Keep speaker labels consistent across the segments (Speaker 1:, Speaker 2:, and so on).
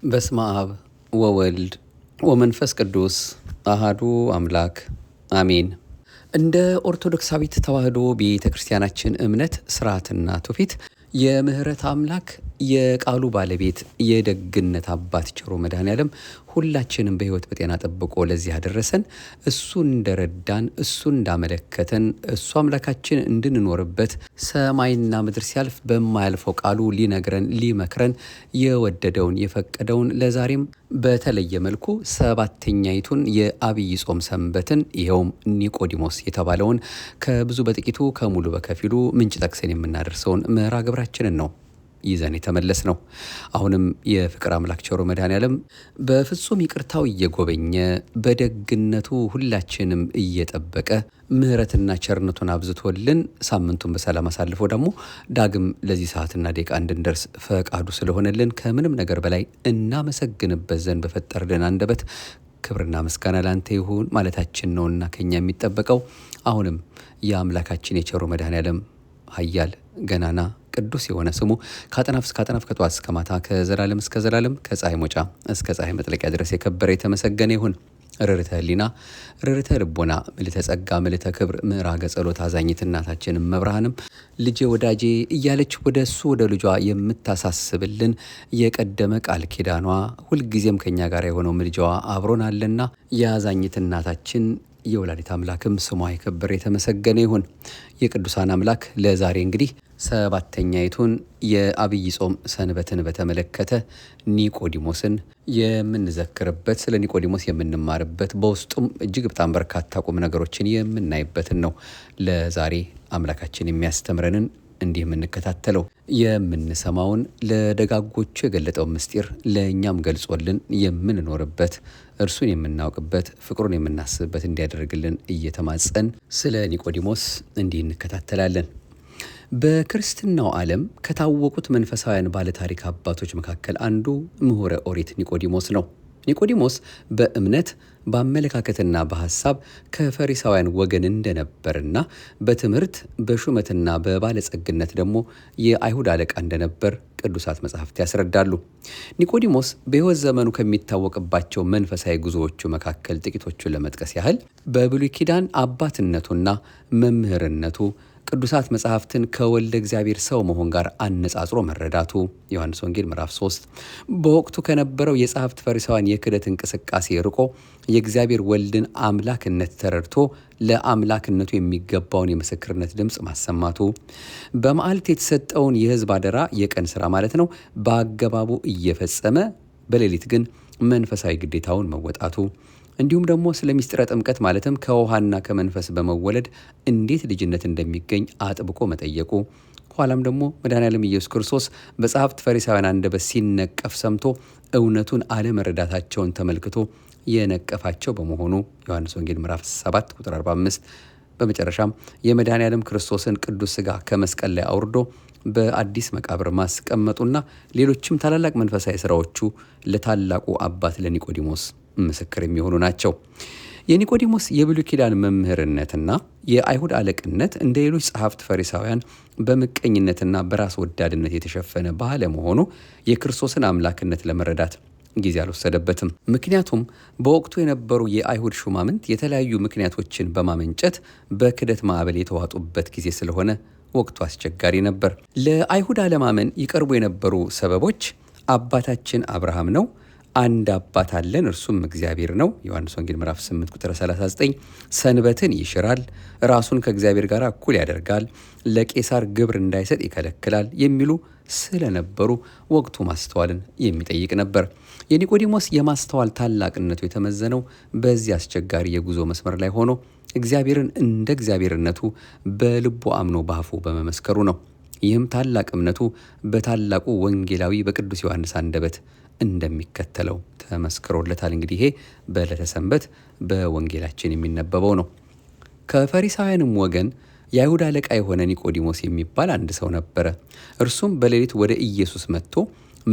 Speaker 1: በስመ አብ ወወልድ ወመንፈስ ቅዱስ አሃዱ አምላክ አሜን። እንደ ኦርቶዶክሳዊት ተዋሕዶ ቤተ ክርስቲያናችን እምነት ስርዓትና ትውፊት የምህረት አምላክ የቃሉ ባለቤት የደግነት አባት ቸሩ መድኃኔዓለም ሁላችንም በሕይወት በጤና ጠብቆ ለዚህ ያደረሰን እሱ እንደረዳን እሱ እንዳመለከተን እሱ አምላካችን እንድንኖርበት ሰማይና ምድር ሲያልፍ በማያልፈው ቃሉ ሊነግረን ሊመክረን የወደደውን የፈቀደውን ለዛሬም በተለየ መልኩ ሰባተኛይቱን የአብይ ጾም ሰንበትን ይኸውም ኒቆዲሞስ የተባለውን ከብዙ በጥቂቱ ከሙሉ በከፊሉ ምንጭ ጠቅሰን የምናደርሰውን መርሐ ግብራችንን ነው ይዘን የተመለስ ነው። አሁንም የፍቅር አምላክ ቸሩ መድኃኔዓለም በፍጹም ይቅርታው እየጎበኘ በደግነቱ ሁላችንም እየጠበቀ ምሕረትና ቸርነቱን አብዝቶልን ሳምንቱን በሰላም አሳልፎ ደግሞ ዳግም ለዚህ ሰዓትና ደቂቃ እንድንደርስ ፈቃዱ ስለሆነልን ከምንም ነገር በላይ እናመሰግንበት ዘንድ በፈጠረልን አንደበት ክብርና ምስጋና ላንተ ይሁን ማለታችን ነውና ከኛ የሚጠበቀው አሁንም የአምላካችን የቸሩ መድኃኔዓለም ኃያል ገናና ቅዱስ የሆነ ስሙ ከአጥናፍ እስከ አጥናፍ ከጠዋት እስከ ማታ ከዘላለም እስከ ዘላለም ከፀሐይ መውጫ እስከ ፀሐይ መጥለቂያ ድረስ የከበረ የተመሰገነ ይሁን። ርርተ ሕሊና ርርተ ልቦና ምልዕተ ጸጋ ምልዕተ ክብር ምዕራገ ጸሎት አዛኝት እናታችን መብርሃንም ልጄ ወዳጄ እያለች ወደ እሱ ወደ ልጇ የምታሳስብልን የቀደመ ቃል ኪዳኗ ሁልጊዜም ከኛ ጋር የሆነው ምልጃዋ አብሮን አለና የአዛኝት እናታችን የወላዲት አምላክም ስሟ የከበረ የተመሰገነ ይሁን። የቅዱሳን አምላክ ለዛሬ እንግዲህ ሰባተኛይቱን የአብይ ጾም ሰንበትን በተመለከተ ኒቆዲሞስን የምንዘክርበት ስለ ኒቆዲሞስ የምንማርበት በውስጡም እጅግ በጣም በርካታ ቁም ነገሮችን የምናይበትን ነው ለዛሬ አምላካችን የሚያስተምረንን እንዲህ የምንከታተለው የምንሰማውን ለደጋጎቹ የገለጠው ምስጢር ለእኛም ገልጾልን የምንኖርበት እርሱን የምናውቅበት ፍቅሩን የምናስብበት እንዲያደርግልን እየተማጸን ስለ ኒቆዲሞስ እንዲህ እንከታተላለን። በክርስትናው ዓለም ከታወቁት መንፈሳውያን ባለታሪክ አባቶች መካከል አንዱ ምሁረ ኦሪት ኒቆዲሞስ ነው። ኒቆዲሞስ በእምነት በአመለካከትና በሐሳብ ከፈሪሳውያን ወገን እንደነበርና በትምህርት በሹመትና በባለጸግነት ደግሞ የአይሁድ አለቃ እንደነበር ቅዱሳት መጻሕፍት ያስረዳሉ። ኒቆዲሞስ በሕይወት ዘመኑ ከሚታወቅባቸው መንፈሳዊ ጉዞዎቹ መካከል ጥቂቶቹን ለመጥቀስ ያህል በብሉይ ኪዳን አባትነቱና መምህርነቱ ቅዱሳት መጻሕፍትን ከወልደ እግዚአብሔር ሰው መሆን ጋር አነጻጽሮ መረዳቱ ዮሐንስ ወንጌል ምዕራፍ 3 በወቅቱ ከነበረው የጸሐፍት ፈሪሳውያን የክህደት እንቅስቃሴ ርቆ የእግዚአብሔር ወልድን አምላክነት ተረድቶ ለአምላክነቱ የሚገባውን የምስክርነት ድምፅ ማሰማቱ በመዓልት የተሰጠውን የሕዝብ አደራ የቀን ሥራ ማለት ነው በአገባቡ እየፈጸመ በሌሊት ግን መንፈሳዊ ግዴታውን መወጣቱ እንዲሁም ደግሞ ስለ ምስጢረ ጥምቀት ማለትም ከውሃና ከመንፈስ በመወለድ እንዴት ልጅነት እንደሚገኝ አጥብቆ መጠየቁ ኋላም ደግሞ መድኃኔዓለም ኢየሱስ ክርስቶስ በጸሐፍት ፈሪሳውያን አንደበት ሲነቀፍ ሰምቶ እውነቱን አለመረዳታቸውን ተመልክቶ የነቀፋቸው በመሆኑ ዮሐንስ ወንጌል ምዕራፍ 7 ቁጥር 45 በመጨረሻም የመድኃኔዓለም ክርስቶስን ቅዱስ ሥጋ ከመስቀል ላይ አውርዶ በአዲስ መቃብር ማስቀመጡና ሌሎችም ታላላቅ መንፈሳዊ ሥራዎቹ ለታላቁ አባት ለኒቆዲሞስ ምስክር የሚሆኑ ናቸው። የኒቆዲሞስ የብሉይ ኪዳን መምህርነትና የአይሁድ አለቅነት እንደ ሌሎች ጸሐፍት ፈሪሳውያን በምቀኝነትና በራስ ወዳድነት የተሸፈነ ባለመሆኑ የክርስቶስን አምላክነት ለመረዳት ጊዜ አልወሰደበትም። ምክንያቱም በወቅቱ የነበሩ የአይሁድ ሹማምንት የተለያዩ ምክንያቶችን በማመንጨት በክደት ማዕበል የተዋጡበት ጊዜ ስለሆነ ወቅቱ አስቸጋሪ ነበር። ለአይሁድ አለማመን ይቀርቡ የነበሩ ሰበቦች አባታችን አብርሃም ነው፣ አንድ አባት አለን እርሱም እግዚአብሔር ነው ዮሐንስ ወንጌል ምዕራፍ 8 ቁጥር 39፣ ሰንበትን ይሽራል፣ ራሱን ከእግዚአብሔር ጋር እኩል ያደርጋል፣ ለቄሳር ግብር እንዳይሰጥ ይከለክላል የሚሉ ስለነበሩ ወቅቱ ማስተዋልን የሚጠይቅ ነበር። የኒቆዲሞስ የማስተዋል ታላቅነቱ የተመዘነው በዚህ አስቸጋሪ የጉዞ መስመር ላይ ሆኖ እግዚአብሔርን እንደ እግዚአብሔርነቱ በልቡ አምኖ በአፉ በመመስከሩ ነው። ይህም ታላቅ እምነቱ በታላቁ ወንጌላዊ በቅዱስ ዮሐንስ አንደበት እንደሚከተለው ተመስክሮለታል። እንግዲህ ይሄ በዕለተ ሰንበት በወንጌላችን የሚነበበው ነው። ከፈሪሳውያንም ወገን የአይሁድ አለቃ የሆነ ኒቆዲሞስ የሚባል አንድ ሰው ነበረ። እርሱም በሌሊት ወደ ኢየሱስ መጥቶ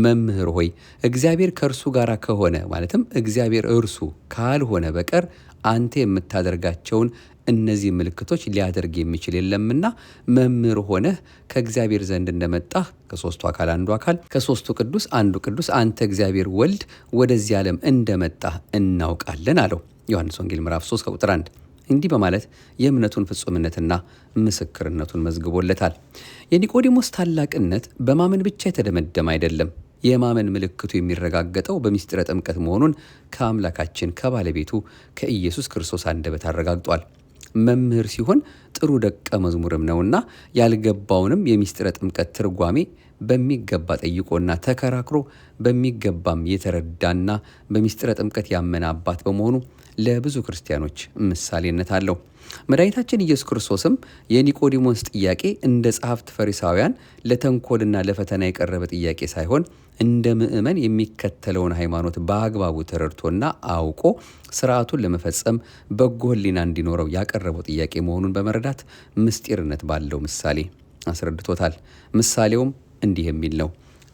Speaker 1: መምህር ሆይ እግዚአብሔር ከእርሱ ጋር ከሆነ ማለትም እግዚአብሔር እርሱ ካልሆነ በቀር አንተ የምታደርጋቸውን እነዚህ ምልክቶች ሊያደርግ የሚችል የለምና መምህር ሆነህ ከእግዚአብሔር ዘንድ እንደመጣህ ከሦስቱ አካል አንዱ አካል ከሦስቱ ቅዱስ አንዱ ቅዱስ አንተ እግዚአብሔር ወልድ ወደዚህ ዓለም እንደመጣህ እናውቃለን አለው። ዮሐንስ ወንጌል ምዕራፍ 3 ከቁጥር 1። እንዲህ በማለት የእምነቱን ፍጹምነትና ምስክርነቱን መዝግቦለታል። የኒቆዲሞስ ታላቅነት በማመን ብቻ የተደመደመ አይደለም። የማመን ምልክቱ የሚረጋገጠው በምስጢረ ጥምቀት መሆኑን ከአምላካችን ከባለቤቱ ከኢየሱስ ክርስቶስ አንደበት አረጋግጧል። መምህር ሲሆን ጥሩ ደቀ መዝሙርም ነውና ያልገባውንም የምስጢረ ጥምቀት ትርጓሜ በሚገባ ጠይቆና ተከራክሮ በሚገባም የተረዳና በምስጢረ ጥምቀት ያመነ አባት በመሆኑ ለብዙ ክርስቲያኖች ምሳሌነት አለው። መድኃኒታችን ኢየሱስ ክርስቶስም የኒቆዲሞስ ጥያቄ እንደ ጸሐፍት ፈሪሳውያን ለተንኮልና ለፈተና የቀረበ ጥያቄ ሳይሆን እንደ ምእመን የሚከተለውን ሃይማኖት በአግባቡ ተረድቶና አውቆ ስርዓቱን ለመፈጸም በጎ ሕሊና እንዲኖረው ያቀረበው ጥያቄ መሆኑን በመረዳት ምስጢርነት ባለው ምሳሌ አስረድቶታል። ምሳሌውም እንዲህ የሚል ነው።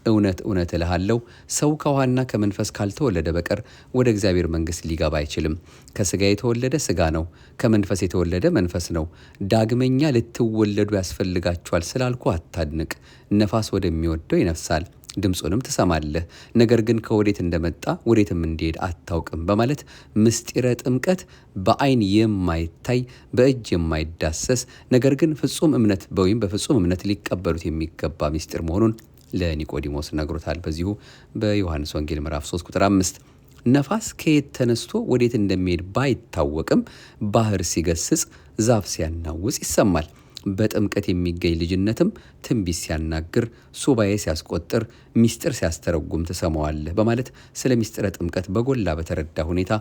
Speaker 1: እውነት እውነት እልሃለሁ ሰው ከውሃና ከመንፈስ ካልተወለደ በቀር ወደ እግዚአብሔር መንግሥት ሊገባ አይችልም። ከሥጋ የተወለደ ሥጋ ነው፣ ከመንፈስ የተወለደ መንፈስ ነው። ዳግመኛ ልትወለዱ ያስፈልጋችኋል ስላልኩ አታድንቅ። ነፋስ ወደሚወደው ይነፍሳል፣ ድምፁንም ትሰማለህ፣ ነገር ግን ከወዴት እንደመጣ ወዴትም እንዲሄድ አታውቅም በማለት ምስጢረ ጥምቀት በዓይን የማይታይ በእጅ የማይዳሰስ ነገር ግን ፍጹም እምነት ወይም በፍጹም እምነት ሊቀበሉት የሚገባ ምስጢር መሆኑን ለኒቆዲሞስ ነግሮታል። በዚሁ በዮሐንስ ወንጌል ምዕራፍ 3 ቁጥር 5 ነፋስ ከየት ተነስቶ ወዴት እንደሚሄድ ባይታወቅም ባህር ሲገስጽ ዛፍ ሲያናውጽ ይሰማል። በጥምቀት የሚገኝ ልጅነትም ትንቢት ሲያናግር፣ ሱባኤ ሲያስቆጥር፣ ምስጢር ሲያስተረጉም ትሰማዋለህ በማለት ስለ ምስጢረ ጥምቀት በጎላ በተረዳ ሁኔታ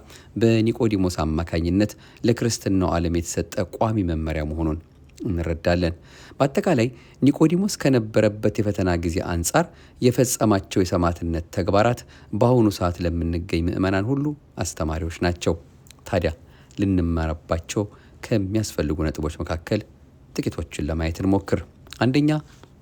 Speaker 1: በኒቆዲሞስ አማካኝነት ለክርስትናው ዓለም የተሰጠ ቋሚ መመሪያ መሆኑን እንረዳለን። በአጠቃላይ ኒቆዲሞስ ከነበረበት የፈተና ጊዜ አንጻር የፈጸማቸው የሰማዕትነት ተግባራት በአሁኑ ሰዓት ለምንገኝ ምዕመናን ሁሉ አስተማሪዎች ናቸው። ታዲያ ልንማርባቸው ከሚያስፈልጉ ነጥቦች መካከል ጥቂቶችን ለማየት እንሞክር። አንደኛ፣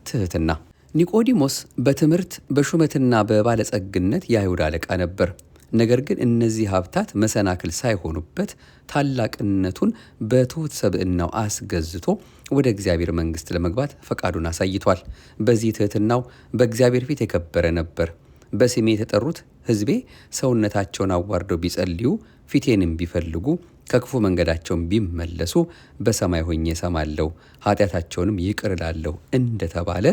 Speaker 1: ትህትና። ኒቆዲሞስ በትምህርት በሹመትና በባለጸግነት የአይሁድ አለቃ ነበር። ነገር ግን እነዚህ ሀብታት መሰናክል ሳይሆኑበት ታላቅነቱን በትሑት ሰብዕናው አስገዝቶ ወደ እግዚአብሔር መንግሥት ለመግባት ፈቃዱን አሳይቷል። በዚህ ትህትናው በእግዚአብሔር ፊት የከበረ ነበር። በስሜ የተጠሩት ሕዝቤ ሰውነታቸውን አዋርደው ቢጸልዩ ፊቴንም ቢፈልጉ ከክፉ መንገዳቸውን ቢመለሱ በሰማይ ሆኜ እሰማለሁ፣ ኃጢአታቸውንም ይቅር እላለሁ እንደተባለ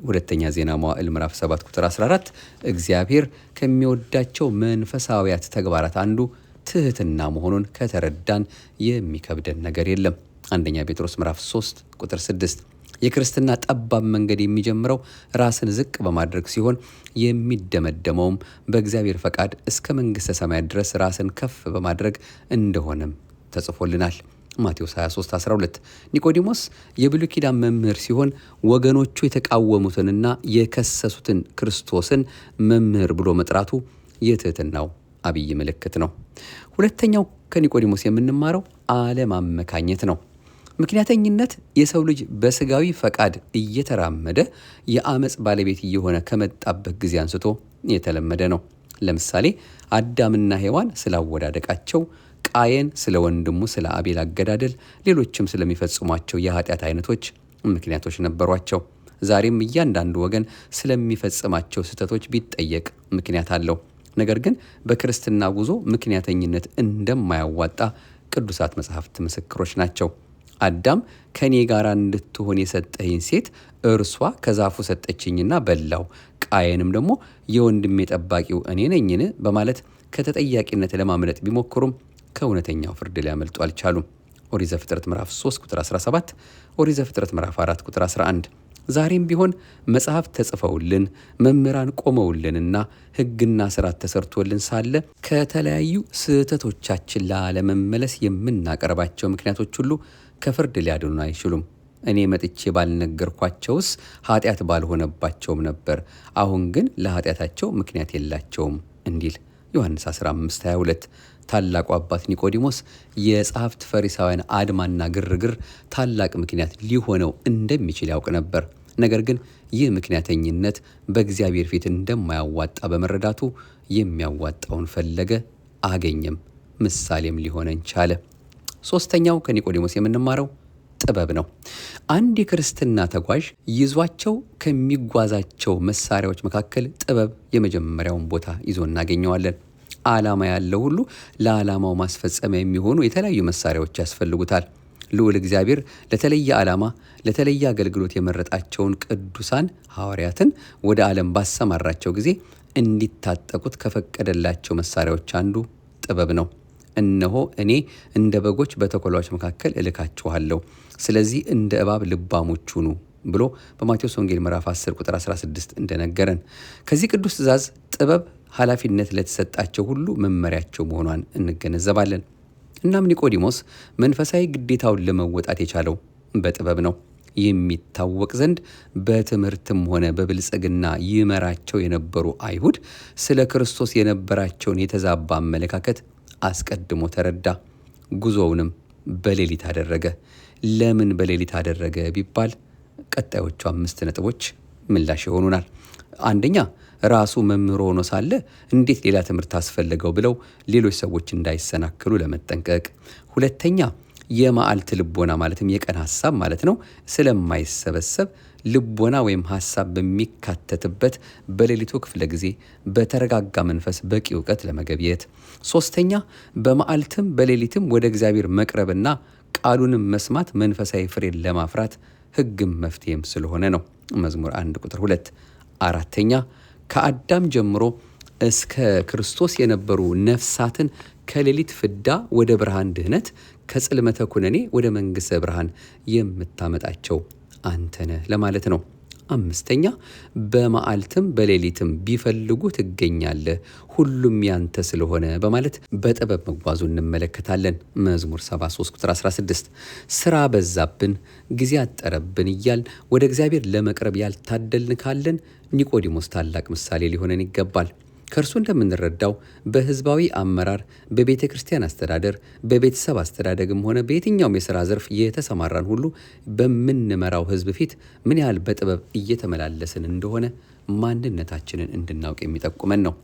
Speaker 1: ሁለተኛ ዜና መዋዕል ምዕራፍ 7 ቁጥር 14 እግዚአብሔር ከሚወዳቸው መንፈሳዊያት ተግባራት አንዱ ትህትና መሆኑን ከተረዳን የሚከብደን ነገር የለም። አንደኛ ጴጥሮስ ምዕራፍ 3 ቁጥር 6 የክርስትና ጠባብ መንገድ የሚጀምረው ራስን ዝቅ በማድረግ ሲሆን የሚደመደመውም በእግዚአብሔር ፈቃድ እስከ መንግሥተ ሰማያት ድረስ ራስን ከፍ በማድረግ እንደሆነም ተጽፎልናል። ማቴዎስ 23:12 ኒቆዲሞስ የብሉይ ኪዳን መምህር ሲሆን ወገኖቹ የተቃወሙትንና የከሰሱትን ክርስቶስን መምህር ብሎ መጥራቱ የትህትናው አብይ ምልክት ነው። ሁለተኛው ከኒቆዲሞስ የምንማረው አለማመካኘት ነው። ምክንያተኝነት የሰው ልጅ በስጋዊ ፈቃድ እየተራመደ የአመፅ ባለቤት እየሆነ ከመጣበት ጊዜ አንስቶ የተለመደ ነው። ለምሳሌ አዳምና ሔዋን ስላወዳደቃቸው፣ ቃየን ስለ ወንድሙ ስለ አቤል አገዳደል፣ ሌሎችም ስለሚፈጽሟቸው የኃጢአት አይነቶች ምክንያቶች ነበሯቸው። ዛሬም እያንዳንዱ ወገን ስለሚፈጽማቸው ስህተቶች ቢጠየቅ ምክንያት አለው። ነገር ግን በክርስትና ጉዞ ምክንያተኝነት እንደማያዋጣ ቅዱሳት መጻሕፍት ምስክሮች ናቸው። አዳም ከኔ ጋር እንድትሆን የሰጠኸኝ ሴት እርሷ ከዛፉ ሰጠችኝና በላው፣ ቃየንም ደግሞ የወንድሜ ጠባቂው እኔ ነኝን በማለት ከተጠያቂነት ለማምለጥ ቢሞክሩም ከእውነተኛው ፍርድ ሊያመልጡ አልቻሉም። ኦሪት ዘፍጥረት ምዕራፍ 3 ቁጥር 17፣ ኦሪት ዘፍጥረት ምዕራፍ 4 ቁጥር 11። ዛሬም ቢሆን መጽሐፍ ተጽፈውልን መምህራን ቆመውልንና ሕግና ስርዓት ተሰርቶልን ሳለ ከተለያዩ ስህተቶቻችን ላለመመለስ የምናቀርባቸው ምክንያቶች ሁሉ ከፍርድ ሊያድኑን አይችሉም። እኔ መጥቼ ባልነገርኳቸውስ ኃጢአት ባልሆነባቸውም ነበር፣ አሁን ግን ለኃጢአታቸው ምክንያት የላቸውም እንዲል ዮሐንስ 15:22። ታላቁ አባት ኒቆዲሞስ የጸሐፍት ፈሪሳውያን አድማና ግርግር ታላቅ ምክንያት ሊሆነው እንደሚችል ያውቅ ነበር። ነገር ግን ይህ ምክንያተኝነት በእግዚአብሔር ፊት እንደማያዋጣ በመረዳቱ የሚያዋጣውን ፈለገ፣ አገኘም፣ ምሳሌም ሊሆነን ቻለ። ሶስተኛው ከኒቆዲሞስ የምንማረው ጥበብ ነው። አንድ የክርስትና ተጓዥ ይዟቸው ከሚጓዛቸው መሳሪያዎች መካከል ጥበብ የመጀመሪያውን ቦታ ይዞ እናገኘዋለን። ዓላማ ያለው ሁሉ ለዓላማው ማስፈጸሚያ የሚሆኑ የተለያዩ መሳሪያዎች ያስፈልጉታል። ልዑል እግዚአብሔር ለተለየ ዓላማ፣ ለተለየ አገልግሎት የመረጣቸውን ቅዱሳን ሐዋርያትን ወደ ዓለም ባሰማራቸው ጊዜ እንዲታጠቁት ከፈቀደላቸው መሳሪያዎች አንዱ ጥበብ ነው። እነሆ እኔ እንደ በጎች በተኩላዎች መካከል እልካችኋለሁ፣ ስለዚህ እንደ እባብ ልባሞች ሁኑ ብሎ በማቴዎስ ወንጌል ምዕራፍ 10 ቁጥር 16 እንደነገረን ከዚህ ቅዱስ ትእዛዝ ጥበብ ኃላፊነት ለተሰጣቸው ሁሉ መመሪያቸው መሆኗን እንገነዘባለን። እናም ኒቆዲሞስ መንፈሳዊ ግዴታውን ለመወጣት የቻለው በጥበብ ነው። የሚታወቅ ዘንድ በትምህርትም ሆነ በብልጽግና ይመራቸው የነበሩ አይሁድ ስለ ክርስቶስ የነበራቸውን የተዛባ አመለካከት አስቀድሞ ተረዳ። ጉዞውንም በሌሊት አደረገ። ለምን በሌሊት አደረገ ቢባል ቀጣዮቹ 5 ነጥቦች ምላሽ ይሆኑናል። አንደኛ፣ ራሱ መምህር ሆኖ ሳለ እንዴት ሌላ ትምህርት አስፈለገው ብለው ሌሎች ሰዎች እንዳይሰናክሉ ለመጠንቀቅ። ሁለተኛ፣ የመዓልት ልቦና ማለትም የቀን ሐሳብ ማለት ነው ስለማይሰበሰብ ልቦና ወይም ሐሳብ በሚካተትበት በሌሊቱ ክፍለ ጊዜ በተረጋጋ መንፈስ በቂ እውቀት ለመገብየት። ሶስተኛ፣ በመዓልትም በሌሊትም ወደ እግዚአብሔር መቅረብና ቃሉንም መስማት መንፈሳዊ ፍሬን ለማፍራት ሕግም መፍትሄም ስለሆነ ነው። መዝሙር 1 ቁጥር 2። አራተኛ፣ ከአዳም ጀምሮ እስከ ክርስቶስ የነበሩ ነፍሳትን ከሌሊት ፍዳ ወደ ብርሃን ድህነት፣ ከጽልመተ ኩነኔ ወደ መንግሥተ ብርሃን የምታመጣቸው አንተነህ ለማለት ነው። አምስተኛ፣ በመዓልትም በሌሊትም ቢፈልጉ ትገኛለህ፣ ሁሉም ያንተ ስለሆነ በማለት በጥበብ መጓዙ እንመለከታለን። መዝሙር 73 ቁጥር 16። ስራ በዛብን፣ ጊዜ አጠረብን እያል ወደ እግዚአብሔር ለመቅረብ ያልታደልን ካለን ኒቆዲሞስ ታላቅ ምሳሌ ሊሆነን ይገባል። ከእርሱ እንደምንረዳው በሕዝባዊ አመራር፣ በቤተ ክርስቲያን አስተዳደር፣ በቤተሰብ አስተዳደግም ሆነ በየትኛውም የሥራ ዘርፍ የተሰማራን ሁሉ በምንመራው ሕዝብ ፊት ምን ያህል በጥበብ እየተመላለስን እንደሆነ ማንነታችንን እንድናውቅ የሚጠቁመን ነው።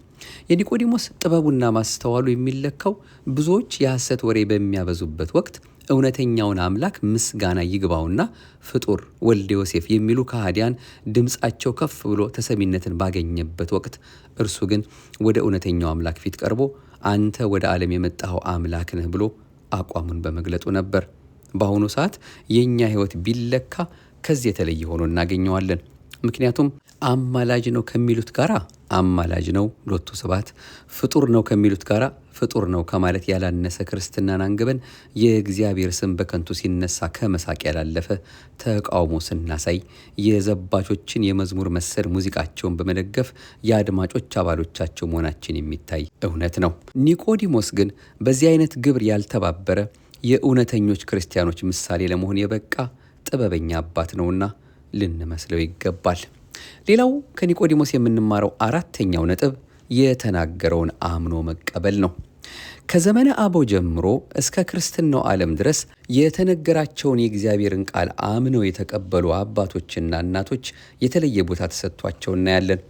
Speaker 1: የኒቆዲሞስ ጥበቡና ማስተዋሉ የሚለካው ብዙዎች የሐሰት ወሬ በሚያበዙበት ወቅት እውነተኛውን አምላክ ምስጋና ይግባውና ፍጡር ወልደ ዮሴፍ የሚሉ ከሃዲያን ድምፃቸው ከፍ ብሎ ተሰሚነትን ባገኘበት ወቅት እርሱ ግን ወደ እውነተኛው አምላክ ፊት ቀርቦ አንተ ወደ ዓለም የመጣኸው አምላክ ነህ ብሎ አቋሙን በመግለጡ ነበር። በአሁኑ ሰዓት የእኛ ሕይወት ቢለካ ከዚህ የተለየ ሆኖ እናገኘዋለን። ምክንያቱም አማላጅ ነው ከሚሉት ጋራ አማላጅ ነው ሎቱ ስብሐት፣ ፍጡር ነው ከሚሉት ጋራ ፍጡር ነው ከማለት ያላነሰ ክርስትናን አንግበን የእግዚአብሔር ስም በከንቱ ሲነሳ ከመሳቅ ያላለፈ ተቃውሞ ስናሳይ የዘባቾችን የመዝሙር መሰል ሙዚቃቸውን በመደገፍ የአድማጮች አባሎቻቸው መሆናችን የሚታይ እውነት ነው። ኒቆዲሞስ ግን በዚህ አይነት ግብር ያልተባበረ የእውነተኞች ክርስቲያኖች ምሳሌ ለመሆን የበቃ ጥበበኛ አባት ነውና ልንመስለው ይገባል። ሌላው ከኒቆዲሞስ የምንማረው አራተኛው ነጥብ የተናገረውን አምኖ መቀበል ነው። ከዘመነ አበው ጀምሮ እስከ ክርስትናው ዓለም ድረስ የተነገራቸውን የእግዚአብሔርን ቃል አምነው የተቀበሉ አባቶችና እናቶች የተለየ ቦታ ተሰጥቷቸው እናያለን።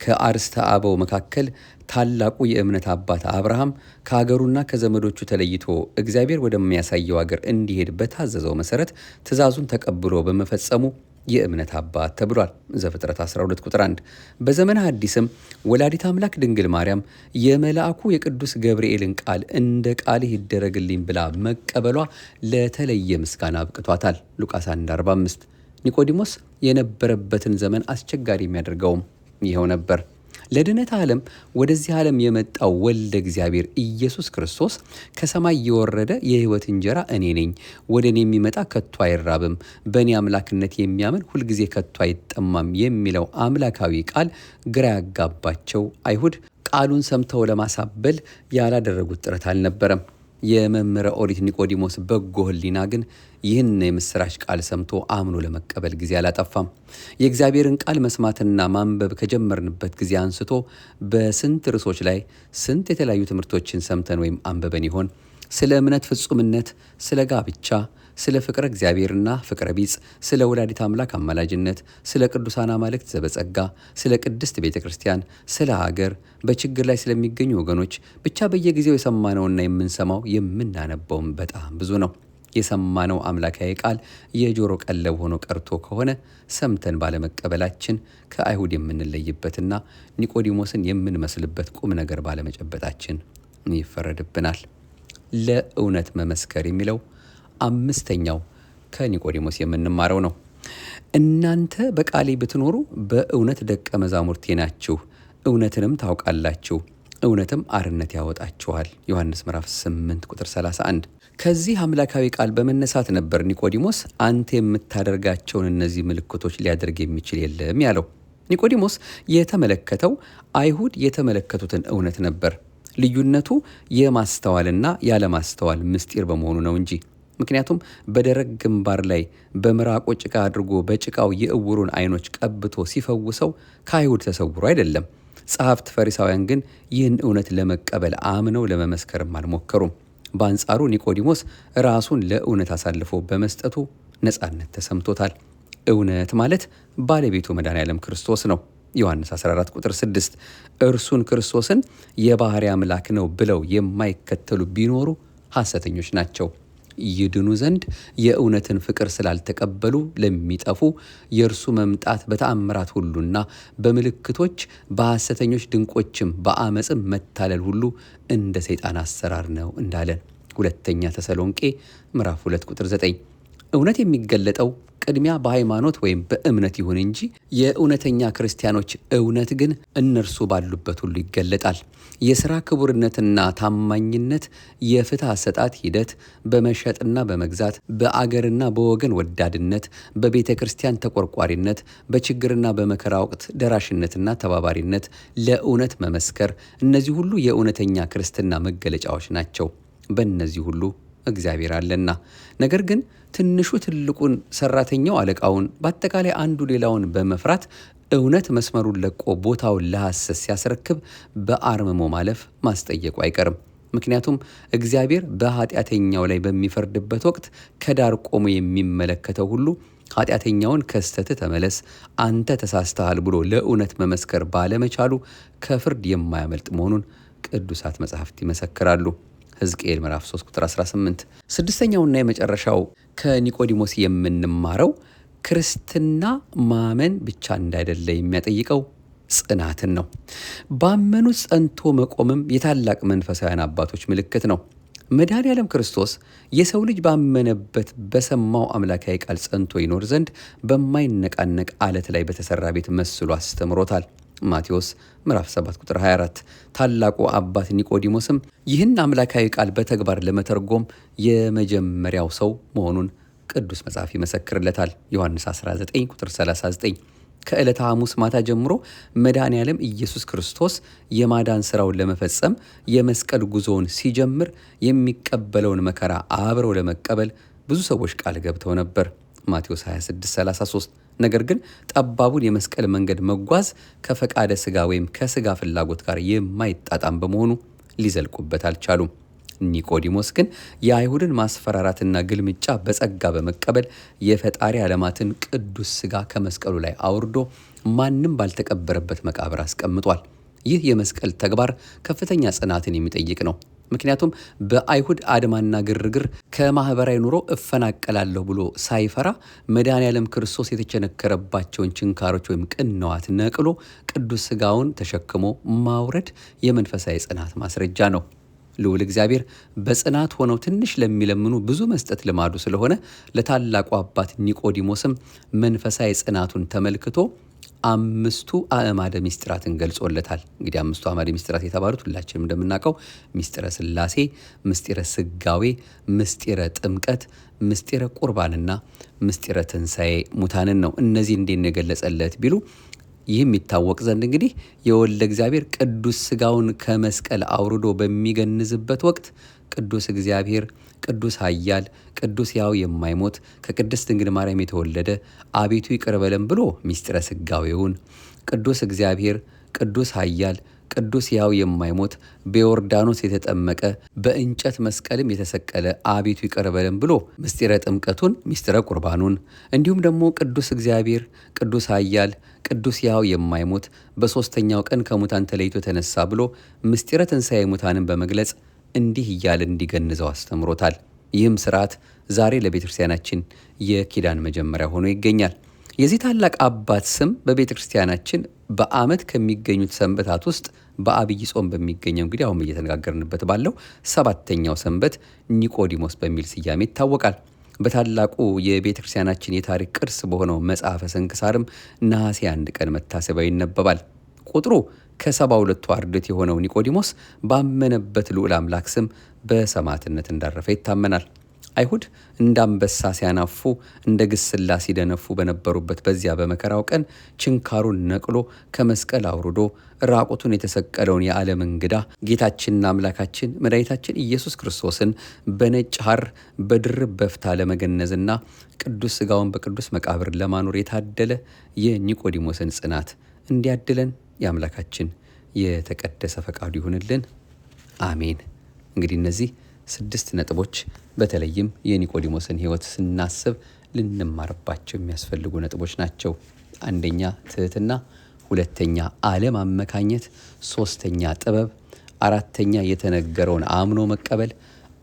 Speaker 1: ከአርስተ አበው መካከል ታላቁ የእምነት አባት አብርሃም ከሀገሩና ከዘመዶቹ ተለይቶ እግዚአብሔር ወደሚያሳየው ሀገር እንዲሄድ በታዘዘው መሰረት ትእዛዙን ተቀብሎ በመፈጸሙ የእምነት አባት ተብሏል። ዘፍጥረት 12 ቁጥር 1። በዘመነ ሐዲስም ወላዲት አምላክ ድንግል ማርያም የመልአኩ የቅዱስ ገብርኤልን ቃል እንደ ቃልህ ይደረግልኝ ብላ መቀበሏ ለተለየ ምስጋና አብቅቷታል። ሉቃስ 1:45። ኒቆዲሞስ የነበረበትን ዘመን አስቸጋሪ የሚያደርገውም ይኸው ነበር። ለድነት ዓለም ወደዚህ ዓለም የመጣው ወልደ እግዚአብሔር ኢየሱስ ክርስቶስ ከሰማይ የወረደ የሕይወት እንጀራ እኔ ነኝ፣ ወደ እኔ የሚመጣ ከቶ አይራብም፣ በእኔ አምላክነት የሚያምን ሁልጊዜ ከቶ አይጠማም የሚለው አምላካዊ ቃል ግራ ያጋባቸው አይሁድ ቃሉን ሰምተው ለማሳበል ያላደረጉት ጥረት አልነበረም። የመምህረ ኦሪት ኒቆዲሞስ በጎ ሕሊና ግን ይህን የምስራች ቃል ሰምቶ አምኖ ለመቀበል ጊዜ አላጠፋም። የእግዚአብሔርን ቃል መስማትና ማንበብ ከጀመርንበት ጊዜ አንስቶ በስንት ርዕሶች ላይ ስንት የተለያዩ ትምህርቶችን ሰምተን ወይም አንበበን ይሆን? ስለ እምነት ፍጹምነት፣ ስለ ጋብቻ፣ ስለ ፍቅረ እግዚአብሔርና ፍቅረ ቢጽ፣ ስለ ወላዲት አምላክ አማላጅነት፣ ስለ ቅዱሳን አማልክት ዘበጸጋ፣ ስለ ቅድስት ቤተ ክርስቲያን፣ ስለ ሀገር፣ በችግር ላይ ስለሚገኙ ወገኖች፣ ብቻ በየጊዜው የሰማነውና የምንሰማው የምናነበውም በጣም ብዙ ነው። የሰማነው አምላካዊ ቃል የጆሮ ቀለብ ሆኖ ቀርቶ ከሆነ ሰምተን ባለመቀበላችን ከአይሁድ የምንለይበትና ኒቆዲሞስን የምንመስልበት ቁም ነገር ባለመጨበጣችን ይፈረድብናል። ለእውነት መመስከር የሚለው አምስተኛው ከኒቆዲሞስ የምንማረው ነው። እናንተ በቃሌ ብትኖሩ በእውነት ደቀ መዛሙርቴ ናችሁ፣ እውነትንም ታውቃላችሁ፣ እውነትም አርነት ያወጣችኋል። ዮሐንስ ምዕራፍ 8 ቁጥር 31። ከዚህ አምላካዊ ቃል በመነሳት ነበር ኒቆዲሞስ አንተ የምታደርጋቸውን እነዚህ ምልክቶች ሊያደርግ የሚችል የለም ያለው። ኒቆዲሞስ የተመለከተው አይሁድ የተመለከቱትን እውነት ነበር። ልዩነቱ የማስተዋልና ያለማስተዋል ምስጢር በመሆኑ ነው እንጂ። ምክንያቱም በደረቅ ግንባር ላይ በምራቆ ጭቃ አድርጎ በጭቃው የእውሩን ዓይኖች ቀብቶ ሲፈውሰው ከአይሁድ ተሰውሮ አይደለም። ጸሐፍት ፈሪሳውያን ግን ይህን እውነት ለመቀበል አምነው ለመመስከርም አልሞከሩም። በአንጻሩ ኒቆዲሞስ ራሱን ለእውነት አሳልፎ በመስጠቱ ነፃነት ተሰምቶታል። እውነት ማለት ባለቤቱ መድኃኔዓለም ክርስቶስ ነው። ዮሐንስ 14 ቁጥር 6 እርሱን ክርስቶስን የባሕርይ አምላክ ነው ብለው የማይከተሉ ቢኖሩ ሐሰተኞች ናቸው። ይድኑ ዘንድ የእውነትን ፍቅር ስላልተቀበሉ ለሚጠፉ የእርሱ መምጣት በተአምራት ሁሉና በምልክቶች በሐሰተኞች ድንቆችም በአመፅም መታለል ሁሉ እንደ ሰይጣን አሰራር ነው እንዳለን ሁለተኛ ተሰሎንቄ ምዕራፍ 2 ቁጥር 9። እውነት የሚገለጠው ቅድሚያ በሃይማኖት ወይም በእምነት ይሁን እንጂ የእውነተኛ ክርስቲያኖች እውነት ግን እነርሱ ባሉበት ሁሉ ይገለጣል። የሥራ ክቡርነትና ታማኝነት፣ የፍትሕ አሰጣጥ ሂደት፣ በመሸጥና በመግዛት፣ በአገርና በወገን ወዳድነት፣ በቤተ ክርስቲያን ተቆርቋሪነት፣ በችግርና በመከራ ወቅት ደራሽነትና ተባባሪነት፣ ለእውነት መመስከር፣ እነዚህ ሁሉ የእውነተኛ ክርስትና መገለጫዎች ናቸው። በእነዚህ ሁሉ እግዚአብሔር አለና። ነገር ግን ትንሹ ትልቁን፣ ሰራተኛው አለቃውን፣ በአጠቃላይ አንዱ ሌላውን በመፍራት እውነት መስመሩን ለቆ ቦታውን ለሐሰት ሲያስረክብ በአርምሞ ማለፍ ማስጠየቁ አይቀርም። ምክንያቱም እግዚአብሔር በኃጢአተኛው ላይ በሚፈርድበት ወቅት ከዳር ቆሞ የሚመለከተው ሁሉ ኃጢአተኛውን ከስተትህ ተመለስ፣ አንተ ተሳስተሃል ብሎ ለእውነት መመስከር ባለመቻሉ ከፍርድ የማያመልጥ መሆኑን ቅዱሳት መጻሕፍት ይመሰክራሉ። ሕዝቅኤል ምዕራፍ 3 ቁጥር 18። ስድስተኛውና የመጨረሻው ከኒቆዲሞስ የምንማረው ክርስትና ማመን ብቻ እንዳይደለ የሚያጠይቀው ጽናትን ነው። ባመኑት ጸንቶ መቆምም የታላቅ መንፈሳውያን አባቶች ምልክት ነው። መድኃኔዓለም ክርስቶስ የሰው ልጅ ባመነበት በሰማው አምላካዊ ቃል ጸንቶ ይኖር ዘንድ በማይነቃነቅ አለት ላይ በተሰራ ቤት መስሎ አስተምሮታል። ማቴዎስ ምዕራፍ 7 ቁጥር 24። ታላቁ አባት ኒቆዲሞስም ይህን አምላካዊ ቃል በተግባር ለመተርጎም የመጀመሪያው ሰው መሆኑን ቅዱስ መጽሐፍ ይመሰክርለታል። ዮሐንስ 19 ቁጥር 39። ከዕለተ ሐሙስ ማታ ጀምሮ መድኃኔዓለም ኢየሱስ ክርስቶስ የማዳን ሥራውን ለመፈጸም የመስቀል ጉዞውን ሲጀምር የሚቀበለውን መከራ አብረው ለመቀበል ብዙ ሰዎች ቃል ገብተው ነበር። ማቴዎስ 26:33። ነገር ግን ጠባቡን የመስቀል መንገድ መጓዝ ከፈቃደ ሥጋ ወይም ከሥጋ ፍላጎት ጋር የማይጣጣም በመሆኑ ሊዘልቁበት አልቻሉም። ኒቆዲሞስ ግን የአይሁድን ማስፈራራትና ግልምጫ በጸጋ በመቀበል የፈጣሪ ዓለማትን ቅዱስ ሥጋ ከመስቀሉ ላይ አውርዶ ማንም ባልተቀበረበት መቃብር አስቀምጧል። ይህ የመስቀል ተግባር ከፍተኛ ጽናትን የሚጠይቅ ነው። ምክንያቱም በአይሁድ አድማና ግርግር ከማኅበራዊ ኑሮ እፈናቀላለሁ ብሎ ሳይፈራ መድኃኔዓለም ክርስቶስ የተቸነከረባቸውን ችንካሮች ወይም ቅንዋት ነቅሎ ቅዱስ ሥጋውን ተሸክሞ ማውረድ የመንፈሳዊ ጽናት ማስረጃ ነው። ልዑል እግዚአብሔር በጽናት ሆነው ትንሽ ለሚለምኑ ብዙ መስጠት ልማዱ ስለሆነ ለታላቁ አባት ኒቆዲሞስም መንፈሳዊ ጽናቱን ተመልክቶ 5 አዕማደ ምስጢራትን ገልጾለታል። እንግዲህ 5 አዕማደ ምስጢራት የተባሉት ሁላችንም እንደምናውቀው ምስጢረ ሥላሴ፣ ምስጢረ ሥጋዌ፣ ምስጢረ ጥምቀት፣ ምስጢረ ቁርባንና ምስጢረ ትንሣኤ ሙታንን ነው። እነዚህ እንዴት ነው የገለጸለት ቢሉ ይህ የሚታወቅ ዘንድ እንግዲህ የወልደ እግዚአብሔር ቅዱስ ሥጋውን ከመስቀል አውርዶ በሚገንዝበት ወቅት ቅዱስ እግዚአብሔር ቅዱስ ኃያል ቅዱስ ሕያው የማይሞት ከቅድስት ድንግል ማርያም የተወለደ አቤቱ ይቅር በለን ብሎ ምስጢረ ሥጋዌውን፣ ቅዱስ እግዚአብሔር ቅዱስ ኃያል ቅዱስ ሕያው የማይሞት በዮርዳኖስ የተጠመቀ በእንጨት መስቀልም የተሰቀለ አቤቱ ይቅር በለን ብሎ ምስጢረ ጥምቀቱን ምስጢረ ቁርባኑን እንዲሁም ደግሞ ቅዱስ እግዚአብሔር ቅዱስ ኃያል ቅዱስ ሕያው የማይሞት በሦስተኛው ቀን ከሙታን ተለይቶ ተነሳ ብሎ ምስጢረ ትንሣኤ ሙታንን በመግለጽ እንዲህ እያለ እንዲገንዘው አስተምሮታል። ይህም ስርዓት ዛሬ ለቤተ ክርስቲያናችን የኪዳን መጀመሪያ ሆኖ ይገኛል። የዚህ ታላቅ አባት ስም በቤተ ክርስቲያናችን በዓመት ከሚገኙት ሰንበታት ውስጥ በአብይ ጾም በሚገኘው እንግዲህ አሁን እየተነጋገርንበት ባለው 7ኛው ሰንበት ኒቆዲሞስ በሚል ስያሜ ይታወቃል። በታላቁ የቤተ ክርስቲያናችን የታሪክ ቅርስ በሆነው መጽሐፈ ስንክሳርም ነሐሴ 1 ቀን መታሰቢያው ይነበባል። ቁጥሩ ከ72ቱ አርድእት የሆነው ኒቆዲሞስ ባመነበት ልዑል አምላክ ስም በሰማዕትነት እንዳረፈ ይታመናል። አይሁድ እንደ አንበሳ ሲያናፉ እንደ ግስላ ሲደነፉ በነበሩበት በዚያ በመከራው ቀን ችንካሩን ነቅሎ ከመስቀል አውርዶ ራቁቱን የተሰቀለውን የዓለም እንግዳ ጌታችንና አምላካችን መድኃኒታችን ኢየሱስ ክርስቶስን በነጭ ሐር በድርብ በፍታ ለመገነዝና ቅዱስ ሥጋውን በቅዱስ መቃብር ለማኖር የታደለ የኒቆዲሞስን ጽናት እንዲያድለን የአምላካችን የተቀደሰ ፈቃዱ ይሁንልን። አሜን። እንግዲህ እነዚህ 6 ነጥቦች በተለይም የኒቆዲሞስን ሕይወት ስናስብ ልንማርባቸው የሚያስፈልጉ ነጥቦች ናቸው። 1ኛ ትህትና፣ 2ኛ ዓለም አመካኘት፣ 3ኛ ጥበብ፣ 4ኛ የተነገረውን አምኖ መቀበል፣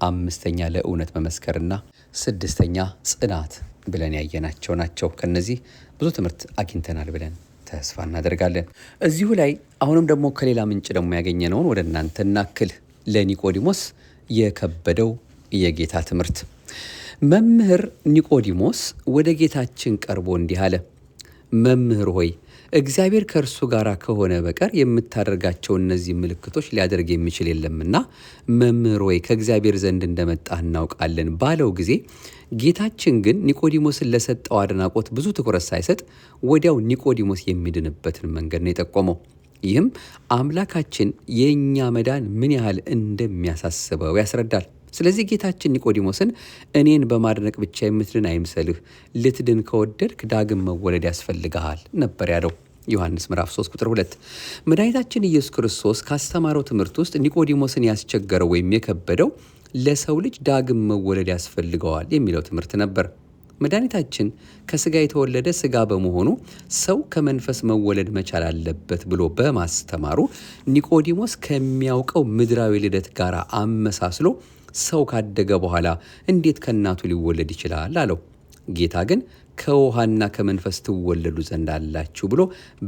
Speaker 1: 5ኛ ለእውነት መመስከርና 6ኛ ጽናት ብለን ያየናቸው ናቸው። ከነዚህ ብዙ ትምህርት አግኝተናል ብለን ተስፋ እናደርጋለን። እዚሁ ላይ አሁንም ደግሞ ከሌላ ምንጭ ደግሞ ያገኘነውን ወደ እናንተ እናክል። ለኒቆዲሞስ የከበደው የጌታ ትምህርት። መምህር ኒቆዲሞስ ወደ ጌታችን ቀርቦ እንዲህ አለ። መምህር ሆይ እግዚአብሔር ከእርሱ ጋር ከሆነ በቀር የምታደርጋቸው እነዚህ ምልክቶች ሊያደርግ የሚችል የለምና መምህር ሆይ ከእግዚአብሔር ዘንድ እንደመጣህ እናውቃለን ባለው ጊዜ ጌታችን ግን ኒቆዲሞስን ለሰጠው አድናቆት ብዙ ትኩረት ሳይሰጥ ወዲያው ኒቆዲሞስ የሚድንበትን መንገድ ነው የጠቆመው። ይህም አምላካችን የእኛ መዳን ምን ያህል እንደሚያሳስበው ያስረዳል። ስለዚህ ጌታችን ኒቆዲሞስን እኔን በማድነቅ ብቻ የምትድን አይምሰልህ፣ ልትድን ከወደድክ ዳግም መወለድ ያስፈልግሃል ነበር ያለው። ዮሐንስ ምዕራፍ 3 ቁጥር 2። መድኃኒታችን ኢየሱስ ክርስቶስ ካስተማረው ትምህርት ውስጥ ኒቆዲሞስን ያስቸገረው ወይም የከበደው ለሰው ልጅ ዳግም መወለድ ያስፈልገዋል የሚለው ትምህርት ነበር። መድኃኒታችን ከሥጋ የተወለደ ሥጋ በመሆኑ ሰው ከመንፈስ መወለድ መቻል አለበት ብሎ በማስተማሩ ኒቆዲሞስ ከሚያውቀው ምድራዊ ልደት ጋር አመሳስሎ ሰው ካደገ በኋላ እንዴት ከእናቱ ሊወለድ ይችላል አለው። ጌታ ግን ከውሃና ከመንፈስ ትወለዱ ዘንድ አላችሁ ብሎ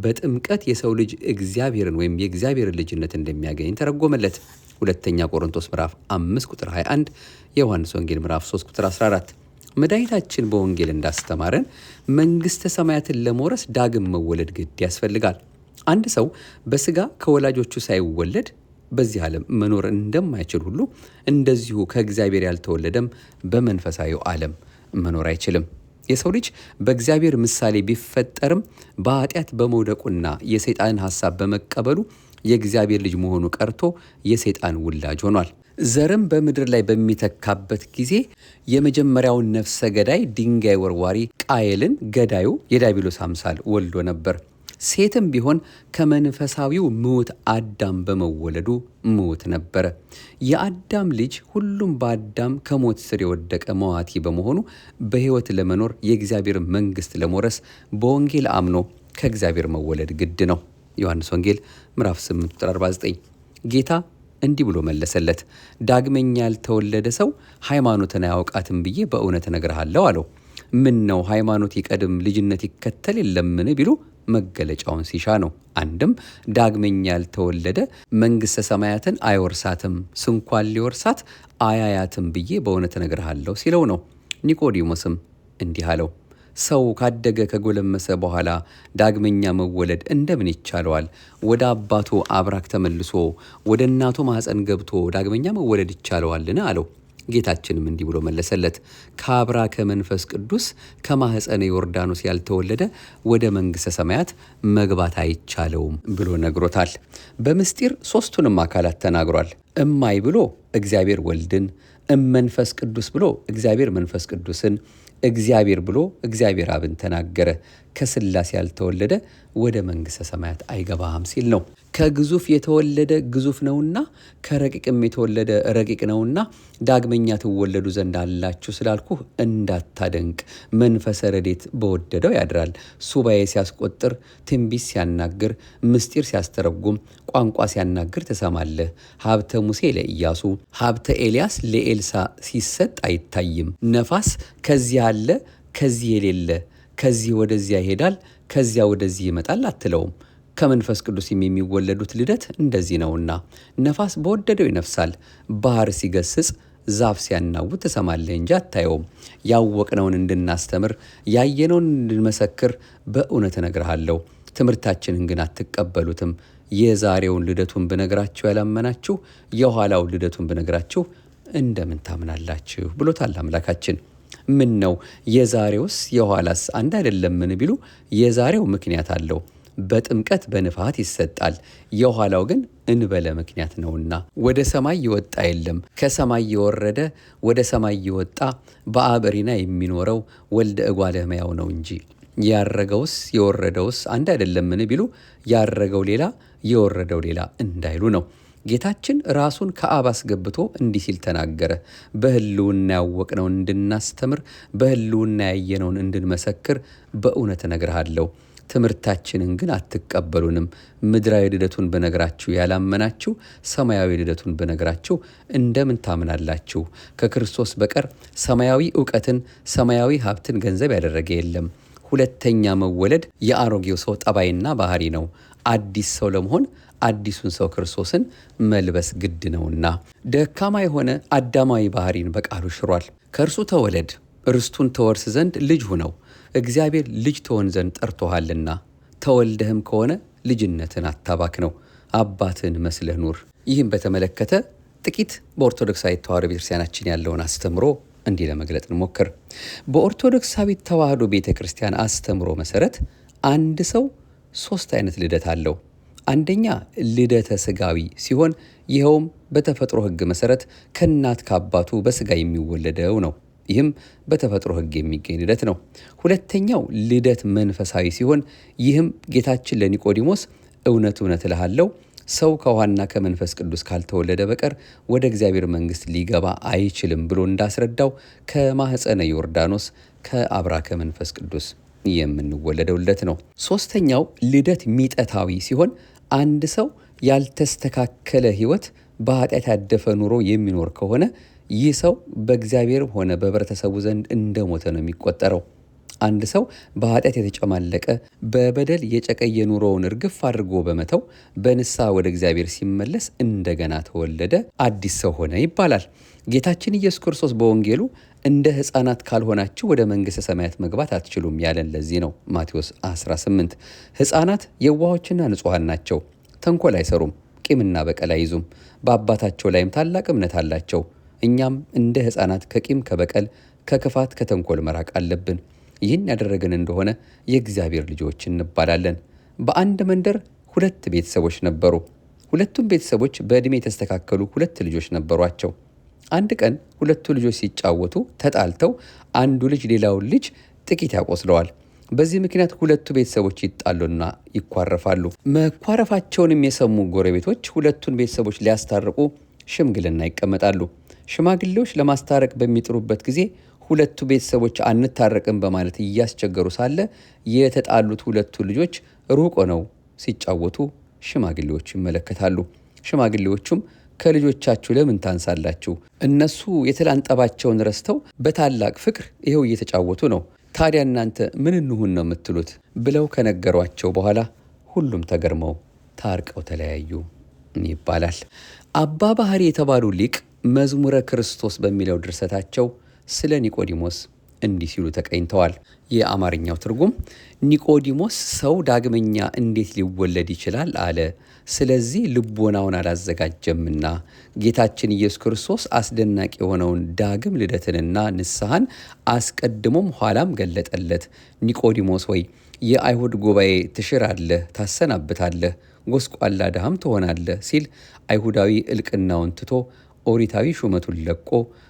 Speaker 1: በጥምቀት የሰው ልጅ እግዚአብሔርን ወይም የእግዚአብሔርን ልጅነት እንደሚያገኝ ተረጎመለት። 2ኛ ቆሮንቶስ ምዕራፍ 5 ቁጥር 21፣ የዮሐንስ ወንጌል ምዕራፍ 3 ቁጥር 14። መድኃኒታችን በወንጌል እንዳስተማረን መንግሥተ ሰማያትን ለመውረስ ዳግም መወለድ ግድ ያስፈልጋል። አንድ ሰው በሥጋ ከወላጆቹ ሳይወለድ በዚህ ዓለም መኖር እንደማይችል ሁሉ እንደዚሁ ከእግዚአብሔር ያልተወለደም በመንፈሳዊው ዓለም መኖር አይችልም። የሰው ልጅ በእግዚአብሔር ምሳሌ ቢፈጠርም በኃጢአት በመውደቁና የሰይጣንን ሐሳብ በመቀበሉ የእግዚአብሔር ልጅ መሆኑ ቀርቶ የሰይጣን ውላጅ ሆኗል። ዘርም በምድር ላይ በሚተካበት ጊዜ የመጀመሪያውን ነፍሰ ገዳይ ድንጋይ ወርዋሪ ቃየልን ገዳዩ የዲያብሎስ አምሳል ወልዶ ነበር። ሴትም ቢሆን ከመንፈሳዊው ምውት አዳም በመወለዱ ምውት ነበረ። የአዳም ልጅ ሁሉም በአዳም ከሞት ስር የወደቀ መዋቲ በመሆኑ በሕይወት ለመኖር የእግዚአብሔር መንግሥት ለመውረስ በወንጌል አምኖ ከእግዚአብሔር መወለድ ግድ ነው። ዮሐንስ ወንጌል ምዕራፍ 8 ቁጥር 49። ጌታ እንዲህ ብሎ መለሰለት፣ ዳግመኛ ያልተወለደ ሰው ሃይማኖትን አያውቃትም ብዬ በእውነት እነግርሃለሁ አለው። ምን ነው ሃይማኖት ይቀድም ልጅነት ይከተል የለምን ቢሉ መገለጫውን ሲሻ ነው። አንድም ዳግመኛ ያልተወለደ መንግሥተ ሰማያትን አይወርሳትም፣ ስንኳን ሊወርሳት አያያትም ብዬ በእውነት እነግርሃለሁ ሲለው ነው። ኒቆዲሞስም እንዲህ አለው፣ ሰው ካደገ ከጎለመሰ በኋላ ዳግመኛ መወለድ እንደምን ይቻለዋል? ወደ አባቱ አብራክ ተመልሶ ወደ እናቱ ማኅፀን ገብቶ ዳግመኛ መወለድ ይቻለዋልን? አለው። ጌታችንም እንዲህ ብሎ መለሰለት፣ ከአብራከ መንፈስ ቅዱስ ከማኅፀነ ዮርዳኖስ ያልተወለደ ወደ መንግሥተ ሰማያት መግባት አይቻለውም ብሎ ነግሮታል። በምስጢር 3ቱንም አካላት ተናግሯል። እማይ ብሎ እግዚአብሔር ወልድን፣ እመንፈስ ቅዱስ ብሎ እግዚአብሔር መንፈስ ቅዱስን፣ እግዚአብሔር ብሎ እግዚአብሔር አብን ተናገረ። ከሥላሴ ያልተወለደ ወደ መንግሥተ ሰማያት አይገባም ሲል ነው። ከግዙፍ የተወለደ ግዙፍ ነውና ከረቂቅም የተወለደ ረቂቅ ነውና ዳግመኛ ትወለዱ ዘንድ አላችሁ ስላልኩህ እንዳታደንቅ። መንፈሰ ረድኤት በወደደው ያድራል። ሱባኤ ሲያስቆጥር፣ ትንቢት ሲያናግር፣ ምስጢር ሲያስተረጉም፣ ቋንቋ ሲያናግር ትሰማለህ። ሀብተ ሙሴ ለኢያሱ፣ ሀብተ ኤልያስ ለኤልሳ ሲሰጥ አይታይም። ነፋስ ከዚህ አለ ከዚህ የሌለ ከዚህ ወደዚያ ይሄዳል ከዚያ ወደዚህ ይመጣል አትለውም። ከመንፈስ ቅዱስም የሚወለዱት ልደት እንደዚህ ነውና ነፋስ በወደደው ይነፍሳል። ባህር ሲገስጽ፣ ዛፍ ሲያናውጥ ትሰማለህ እንጂ አታየውም። ያወቅነውን እንድናስተምር ያየነውን እንድንመሰክር በእውነት እነግርሃለሁ። ትምህርታችንን ግን አትቀበሉትም። የዛሬውን ልደቱን ብነግራችሁ ያላመናችሁ የኋላውን ልደቱን ብነግራችሁ እንደምን ታምናላችሁ ብሎታል አምላካችን። ምን ነው የዛሬውስ የኋላስ አንድ አይደለምን ቢሉ የዛሬው ምክንያት አለው። በጥምቀት በንፋት ይሰጣል፣ የኋላው ግን እንበለ ምክንያት ነውና። ወደ ሰማይ የወጣ የለም፣ ከሰማይ የወረደ ወደ ሰማይ የወጣ በአብ ሪና የሚኖረው ወልደ እጓለ እመሕያው ነው እንጂ። ያረገውስ የወረደውስ አንድ አይደለምን ቢሉ ያረገው ሌላ የወረደው ሌላ እንዳይሉ ነው። ጌታችን ራሱን ከአብ አስገብቶ እንዲህ ሲል ተናገረ። በሕልውና ያወቅነውን እንድናስተምር በሕልውና ያየነውን እንድንመሰክር በእውነት እነግርሃለሁ። ትምህርታችንን ግን አትቀበሉንም። ምድራዊ ልደቱን ብነግራችሁ ያላመናችሁ ሰማያዊ ልደቱን ብነግራችሁ እንደምን ታምናላችሁ? ከክርስቶስ በቀር ሰማያዊ ዕውቀትን ሰማያዊ ሀብትን ገንዘብ ያደረገ የለም። ሁለተኛ መወለድ የአሮጌው ሰው ጠባይና ባህሪ ነው። አዲስ ሰው ለመሆን አዲሱን ሰው ክርስቶስን መልበስ ግድ ነውና ደካማ የሆነ አዳማዊ ባህሪን በቃሉ ሽሯል። ከእርሱ ተወለድ ርስቱን ተወርስ ዘንድ ልጅ ሁነው። እግዚአብሔር ልጅ ትሆን ዘንድ ጠርቶሃልና ተወልደህም ከሆነ ልጅነትን አታባክ ነው። አባትን መስለህ ኑር። ይህም በተመለከተ ጥቂት በኦርቶዶክሳዊት ተዋሕዶ ቤተክርስቲያናችን ያለውን አስተምሮ እንዲህ ለመግለጥ እንሞክር። በኦርቶዶክሳዊት ተዋሕዶ ቤተክርስቲያን አስተምሮ መሰረት አንድ ሰው 3 አይነት ልደት አለው። አንደኛ ልደተ ስጋዊ ሲሆን ይኸውም በተፈጥሮ ሕግ መሰረት ከእናት ከአባቱ በስጋ የሚወለደው ነው። ይህም በተፈጥሮ ሕግ የሚገኝ ልደት ነው። ሁለተኛው ልደት መንፈሳዊ ሲሆን ይህም ጌታችን ለኒቆዲሞስ እውነት እውነት እልሃለሁ ሰው ከውሃና ከመንፈስ ቅዱስ ካልተወለደ በቀር ወደ እግዚአብሔር መንግሥት ሊገባ አይችልም ብሎ እንዳስረዳው ከማኅፀነ ዮርዳኖስ ከአብራከ መንፈስ ቅዱስ የምንወለደው ልደት ነው። ሶስተኛው ልደት ሚጠታዊ ሲሆን አንድ ሰው ያልተስተካከለ ሕይወት በኃጢአት ያደፈ ኑሮ የሚኖር ከሆነ ይህ ሰው በእግዚአብሔር ሆነ በህብረተሰቡ ዘንድ እንደሞተ ነው የሚቆጠረው። አንድ ሰው በኃጢአት የተጨማለቀ በበደል የጨቀየ ኑሮውን እርግፍ አድርጎ በመተው በንስሐ ወደ እግዚአብሔር ሲመለስ እንደገና ተወለደ፣ አዲስ ሰው ሆነ ይባላል። ጌታችን ኢየሱስ ክርስቶስ በወንጌሉ እንደ ሕፃናት ካልሆናችሁ ወደ መንግሥተ ሰማያት መግባት አትችሉም ያለን ለዚህ ነው። ማቴዎስ 18 ሕፃናት የዋሆችና ንጹሐን ናቸው፣ ተንኮል አይሰሩም፣ ቂምና በቀል አይዙም፣ በአባታቸው ላይም ታላቅ እምነት አላቸው። እኛም እንደ ሕፃናት ከቂም ከበቀል ከክፋት ከተንኮል መራቅ አለብን። ይህን ያደረግን እንደሆነ የእግዚአብሔር ልጆች እንባላለን። በአንድ መንደር 2 ቤተሰቦች ነበሩ። ሁለቱም ቤተሰቦች በዕድሜ የተስተካከሉ 2 ልጆች ነበሯቸው። አንድ ቀን 2ቱ ልጆች ሲጫወቱ ተጣልተው አንዱ ልጅ ሌላውን ልጅ ጥቂት ያቆስለዋል። በዚህ ምክንያት 2ቱ ቤተሰቦች ይጣሉና ይኳረፋሉ። መኳረፋቸውንም የሰሙ ጎረቤቶች 2ቱን ቤተሰቦች ሊያስታርቁ ሽምግልና ይቀመጣሉ። ሽማግሌዎች ለማስታረቅ በሚጥሩበት ጊዜ 2ቱ ቤተሰቦች አንታረቅም በማለት እያስቸገሩ ሳለ የተጣሉት 2ቱ ልጆች ሩቅ ሆነው ሲጫወቱ ሽማግሌዎቹ ይመለከታሉ። ሽማግሌዎቹም ከልጆቻችሁ ለምን ታንሳላችሁ? እነሱ የትላንት ጠባቸውን ረስተው በታላቅ ፍቅር ይኸው እየተጫወቱ ነው። ታዲያ እናንተ ምን እንሁን ነው የምትሉት? ብለው ከነገሯቸው በኋላ ሁሉም ተገርመው ታርቀው ተለያዩ ይባላል። አባ ባህሪ የተባሉ ሊቅ መዝሙረ ክርስቶስ በሚለው ድርሰታቸው ስለ ኒቆዲሞስ እንዲህ ሲሉ ተቀኝተዋል። የአማርኛው ትርጉም ኒቆዲሞስ ሰው ዳግመኛ እንዴት ሊወለድ ይችላል አለ። ስለዚህ ልቦናውን አላዘጋጀምና ጌታችን ኢየሱስ ክርስቶስ አስደናቂ የሆነውን ዳግም ልደትንና ንስሐን አስቀድሞም ኋላም ገለጠለት። ኒቆዲሞስ ወይ የአይሁድ ጉባኤ ትሽራለህ፣ ታሰናብታለህ፣ ጎስቋላ ድሃም ትሆናለህ ሲል አይሁዳዊ እልቅናውን ትቶ ኦሪታዊ ሹመቱን ለቆ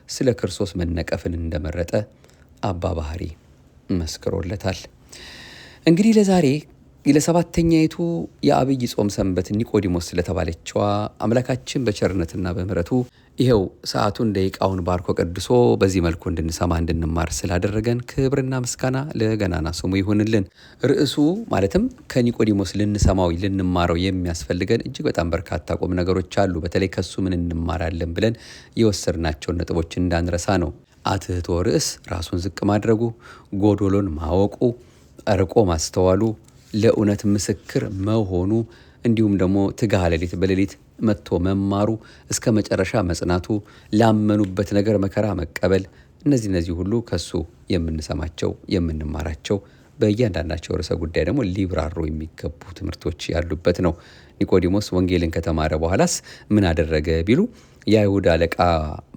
Speaker 1: ስለ ክርስቶስ መነቀፍን እንደመረጠ አባ ባህሪ መስክሮለታል። እንግዲህ ለዛሬ ለሰባተኛይቱ የአብይ ጾም ሰንበት ኒቆዲሞስ ስለተባለችዋ አምላካችን በቸርነትና በምሕረቱ ይኸው ሰዓቱን ደቂቃውን ባርኮ ቀድሶ በዚህ መልኩ እንድንሰማ እንድንማር ስላደረገን ክብርና ምስጋና ለገናና ስሙ ይሁንልን። ርዕሱ ማለትም ከኒቆዲሞስ ልንሰማው ልንማረው የሚያስፈልገን እጅግ በጣም በርካታ ቁም ነገሮች አሉ። በተለይ ከሱ ምን እንማራለን ብለን የወሰድናቸውን ነጥቦች እንዳንረሳ ነው። አትህቶ ርዕስ ራሱን ዝቅ ማድረጉ፣ ጎዶሎን ማወቁ፣ አርቆ ማስተዋሉ፣ ለእውነት ምስክር መሆኑ፣ እንዲሁም ደግሞ ትጋሃ ሌሊት በሌሊት መጥቶ መማሩ፣ እስከ መጨረሻ መጽናቱ፣ ላመኑበት ነገር መከራ መቀበል፣ እነዚህ ሁሉ ከሱ የምንሰማቸው የምንማራቸው በእያንዳንዳቸው ርዕሰ ጉዳይ ደግሞ ሊብራሩ የሚገቡ ትምህርቶች ያሉበት ነው። ኒቆዲሞስ ወንጌልን ከተማረ በኋላስ ምን አደረገ ቢሉ የአይሁድ አለቃ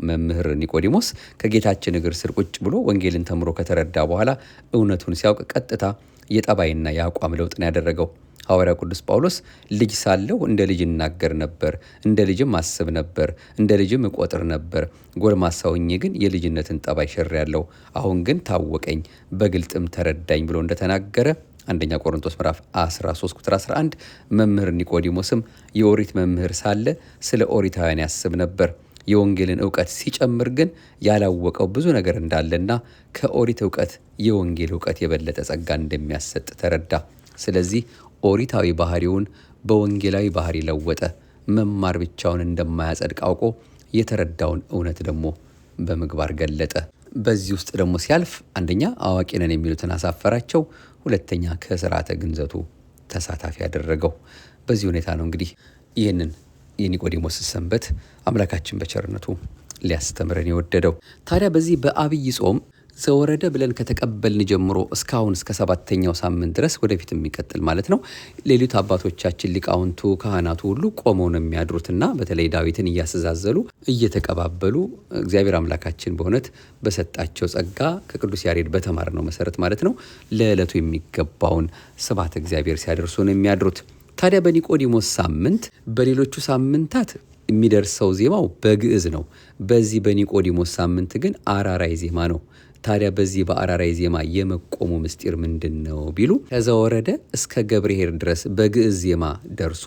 Speaker 1: መምህር ኒቆዲሞስ ከጌታችን እግር ስር ቁጭ ብሎ ወንጌልን ተምሮ ከተረዳ በኋላ እውነቱን ሲያውቅ ቀጥታ የጠባይና የአቋም ለውጥን ያደረገው። ሐዋርያው ቅዱስ ጳውሎስ ልጅ ሳለሁ እንደ ልጅ እናገር ነበር፣ እንደ ልጅም አስብ ነበር፣ እንደ ልጅም እቆጥር ነበር፣ ጎልማሳ ሆኜ ግን የልጅነትን ጠባይ ሽሬያለሁ፣ አሁን ግን ታወቀኝ፣ በግልጥም ተረዳኝ ብሎ እንደተናገረ አንደኛ ቆሮንቶስ ምዕራፍ 13 ቁጥር 11። መምህር ኒቆዲሞስም የኦሪት መምህር ሳለ ስለ ኦሪታውያን ያስብ ነበር። የወንጌልን ዕውቀት ሲጨምር ግን ያላወቀው ብዙ ነገር እንዳለና ከኦሪት ዕውቀት የወንጌል ዕውቀት የበለጠ ጸጋ እንደሚያሰጥ ተረዳ። ስለዚህ ኦሪታዊ ባህሪውን በወንጌላዊ ባህሪ ለወጠ። መማር ብቻውን እንደማያጸድቅ አውቆ የተረዳውን እውነት ደግሞ በምግባር ገለጠ። በዚህ ውስጥ ደግሞ ሲያልፍ አንደኛ አዋቂ ነን የሚሉትን አሳፈራቸው፣ ሁለተኛ ከስርዓተ ግንዘቱ ተሳታፊ ያደረገው። በዚህ ሁኔታ ነው እንግዲህ ይህንን የኒቆዲሞስ ሰንበት አምላካችን በቸርነቱ ሊያስተምረን የወደደው። ታዲያ በዚህ በአብይ ጾም ዘወረደ ብለን ከተቀበልን ጀምሮ እስካሁን እስከ 7ኛው ሳምንት ድረስ ወደፊት የሚቀጥል ማለት ነው። ሌሊት አባቶቻችን ሊቃውንቱ ካህናቱ ሁሉ ቆመው ነው የሚያድሩትና በተለይ ዳዊትን እያስተዛዘሉ እየተቀባበሉ እግዚአብሔር አምላካችን በእውነት በሰጣቸው ጸጋ ከቅዱስ ያሬድ በተማርነው መሰረት ማለት ነው ለዕለቱ የሚገባውን ስብሐተ እግዚአብሔር ሲያደርሱ ነው የሚያድሩት። ታዲያ በኒቆዲሞስ ሳምንት በሌሎቹ ሳምንታት የሚደርሰው ዜማው በግዕዝ ነው። በዚህ በኒቆዲሞስ ሳምንት ግን አራራይ ዜማ ነው። ታዲያ በዚህ በአራራይ ዜማ የመቆሙ ምስጢር ምንድን ነው ቢሉ ከዘወረደ እስከ ገብርኄር ድረስ በግዕዝ ዜማ ደርሶ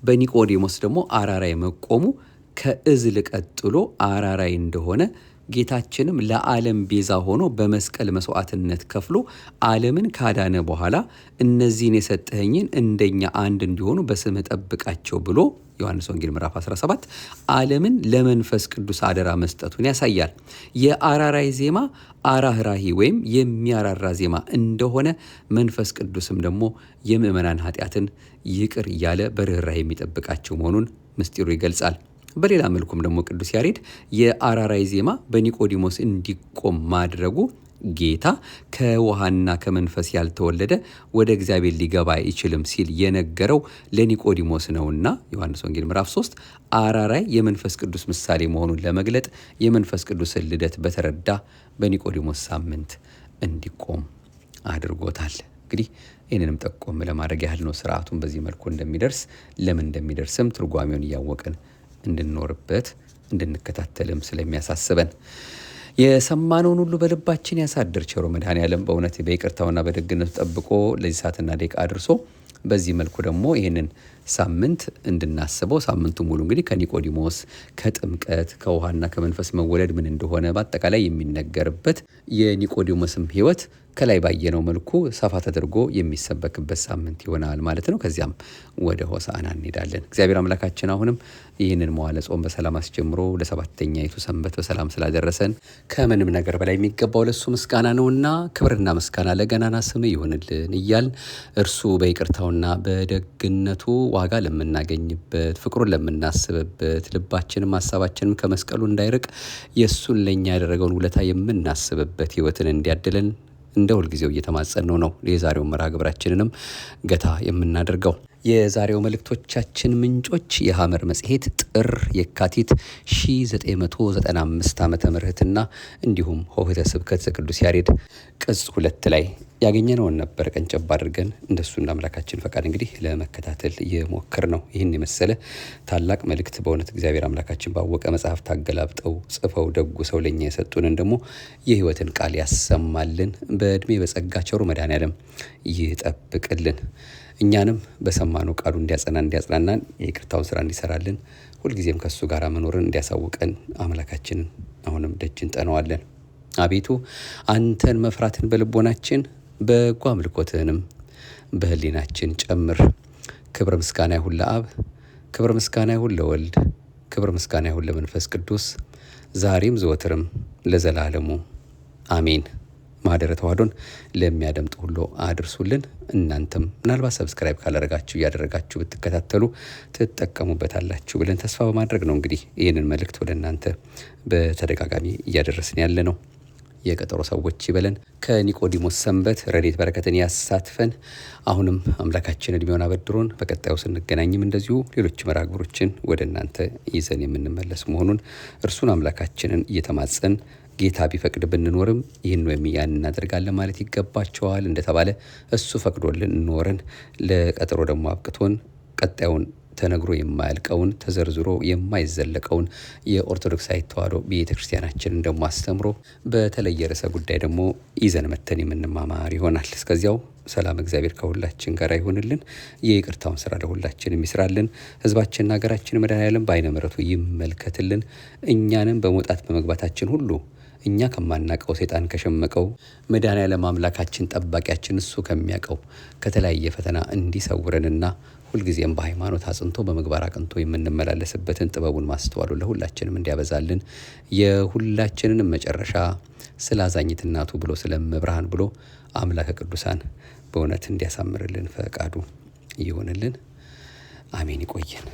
Speaker 1: በኒቆዲሞስ ደግሞ አራራይ መቆሙ ከእዝል ቀጥሎ አራራይ እንደሆነ ጌታችንም ለዓለም ቤዛ ሆኖ በመስቀል መስዋዕትነት ከፍሎ ዓለምን ካዳነ በኋላ እነዚህን የሰጠኸኝን እንደኛ አንድ እንዲሆኑ በስምህ ጠብቃቸው ብሎ ዮሐንስ ወንጌል ምዕራፍ 17 ዓለምን ለመንፈስ ቅዱስ አደራ መስጠቱን ያሳያል። የአራራይ ዜማ አራህራሂ ወይም የሚያራራ ዜማ እንደሆነ መንፈስ ቅዱስም ደግሞ የምእመናን ኃጢአትን ይቅር እያለ በርኅራኄ የሚጠብቃቸው መሆኑን ምስጢሩ ይገልጻል። በሌላ መልኩም ደግሞ ቅዱስ ያሬድ የአራራይ ዜማ በኒቆዲሞስ እንዲቆም ማድረጉ ጌታ ከውሃና ከመንፈስ ያልተወለደ ወደ እግዚአብሔር ሊገባ አይችልም ሲል የነገረው ለኒቆዲሞስ ነውና ዮሐንስ ወንጌል ምዕራፍ 3 አራራይ የመንፈስ ቅዱስ ምሳሌ መሆኑን ለመግለጥ የመንፈስ ቅዱስን ልደት በተረዳ በኒቆዲሞስ ሳምንት እንዲቆም አድርጎታል። እንግዲህ ይህንንም ጠቆም ለማድረግ ያህል ነው ስርዓቱን በዚህ መልኩ እንደሚደርስ ለምን እንደሚደርስም ትርጓሜውን እያወቅን እንድንኖርበት እንድንከታተልም ስለሚያሳስበን የሰማነውን ሁሉ በልባችን ያሳድር ቸሮ መድኃኔዓለም በእውነት በይቅርታውና በደግነቱ ጠብቆ ለዚህ ሰዓትና ደቂቃ አድርሶ በዚህ መልኩ ደግሞ ይህንን ሳምንት እንድናስበው ሳምንቱ ሙሉ እንግዲህ ከኒቆዲሞስ ከጥምቀት ከውሃና ከመንፈስ መወለድ ምን እንደሆነ በአጠቃላይ የሚነገርበት የኒቆዲሞስም ሕይወት ከላይ ባየነው መልኩ ሰፋ ተደርጎ የሚሰበክበት ሳምንት ይሆናል ማለት ነው። ከዚያም ወደ ሆሳዕና እንሄዳለን። እግዚአብሔር አምላካችን አሁንም ይህንን መዋዕለ ጾም በሰላም አስጀምሮ ለ7ኛይቱ ሰንበት በሰላም ስላደረሰን ከምንም ነገር በላይ የሚገባው ለሱ ምስጋና ነውና ክብርና ምስጋና ለገናና ስም ይሁንልን እያልን እርሱ በይቅርታውና በደግነቱ ዋጋ ለምናገኝበት ፍቅሩን ለምናስብበት ልባችንም ሀሳባችንም ከመስቀሉ እንዳይርቅ የእሱን ለእኛ ያደረገውን ውለታ የምናስብበት ሕይወትን እንዲያድለን እንደ ሁልጊዜው እየተማጸነው ነው የዛሬው መርሃ ግብራችንንም ገታ የምናደርገው። የዛሬው መልእክቶቻችን ምንጮች የሐመር መጽሔት ጥር የካቲት 1995 ዓመተ ምህረትና እንዲሁም ሆህተ ስብከት ዘቅዱስ ያሬድ ቅጽ 2 ላይ ያገኘነውን ነበር ቀንጨብ አድርገን እንደሱ እንዳምላካችን ፈቃድ እንግዲህ ለመከታተል እየሞከር ነው። ይህን የመሰለ ታላቅ መልእክት በእውነት እግዚአብሔር አምላካችን ባወቀ መጽሐፍ ታገላብጠው ጽፈው ደጉ ሰው ለኛ የሰጡንን ደግሞ የሕይወትን ቃል ያሰማልን፣ በእድሜ በጸጋ ቸሩ መድኃኔዓለም ይጠብቅልን። እኛንም በሰማነው ቃሉ እንዲያጽናናን የይቅርታውን ስራ እንዲሰራልን ሁልጊዜም ከሱ ጋር መኖርን እንዲያሳውቀን አምላካችንን አሁንም ደጅ እንጠናዋለን። አቤቱ አንተን መፍራትን በልቦናችን በጎ አምልኮትህንም በህሊናችን ጨምር። ክብር ምስጋና ይሁን ለአብ፣ ክብር ምስጋና ይሁን ለወልድ፣ ክብር ምስጋና ይሁን ለመንፈስ ቅዱስ ዛሬም ዘወትርም ለዘላለሙ አሜን። ማህደረ ተዋህዶን ለሚያደምጡ ሁሉ አድርሱልን። እናንተም ምናልባት ሰብስክራይብ ካላደረጋችሁ እያደረጋችሁ ብትከታተሉ ትጠቀሙበታላችሁ ብለን ተስፋ በማድረግ ነው እንግዲህ ይህንን መልእክት ወደ እናንተ በተደጋጋሚ እያደረስን ያለ ነው። የቀጠሮ ሰዎች ይበለን። ከኒቆዲሞስ ሰንበት ረድኤት በረከትን ያሳትፈን። አሁንም አምላካችን እድሜውን አበድሮን በቀጣዩ ስንገናኝም እንደዚሁ ሌሎች መርሃ ግብሮችን ወደ እናንተ ይዘን የምንመለስ መሆኑን እርሱን አምላካችንን እየተማጸን ጌታ ቢፈቅድ ብንኖርም ይህን ወይም ያን እናደርጋለን ማለት ይገባቸዋል እንደተባለ እሱ ፈቅዶልን ኖረን ለቀጠሮ ደግሞ አብቅቶን ቀጣዩን ተነግሮ የማያልቀውን ተዘርዝሮ የማይዘለቀውን የኦርቶዶክሳዊት ተዋህዶ ቤተክርስቲያናችንን ደግሞ አስተምሮ በተለየ ርዕሰ ጉዳይ ደግሞ ይዘን መተን የምንማማር ይሆናል። እስከዚያው ሰላም እግዚአብሔር ከሁላችን ጋር ይሆንልን። የይቅርታውን ስራ ለሁላችን ይስራልን። ህዝባችንና ሀገራችን መድኃኔዓለም በዓይነ ምሕረቱ ይመልከትልን። እኛንም በመውጣት በመግባታችን ሁሉ እኛ ከማናቀው ሰይጣን ከሸመቀው መድኃኔዓለም አምላካችን ጠባቂያችን እሱ ከሚያቀው ከተለያየ ፈተና እንዲሰውረንና ሁልጊዜም በሃይማኖት አጽንቶ በምግባር አቅንቶ የምንመላለስበትን ጥበቡን ማስተዋሉ ለሁላችንም እንዲያበዛልን የሁላችንንም መጨረሻ ስለ አዛኝት እናቱ ብሎ ስለ መብርሃን ብሎ አምላከ ቅዱሳን በእውነት እንዲያሳምርልን ፈቃዱ ይሆንልን። አሜን። ይቆየን።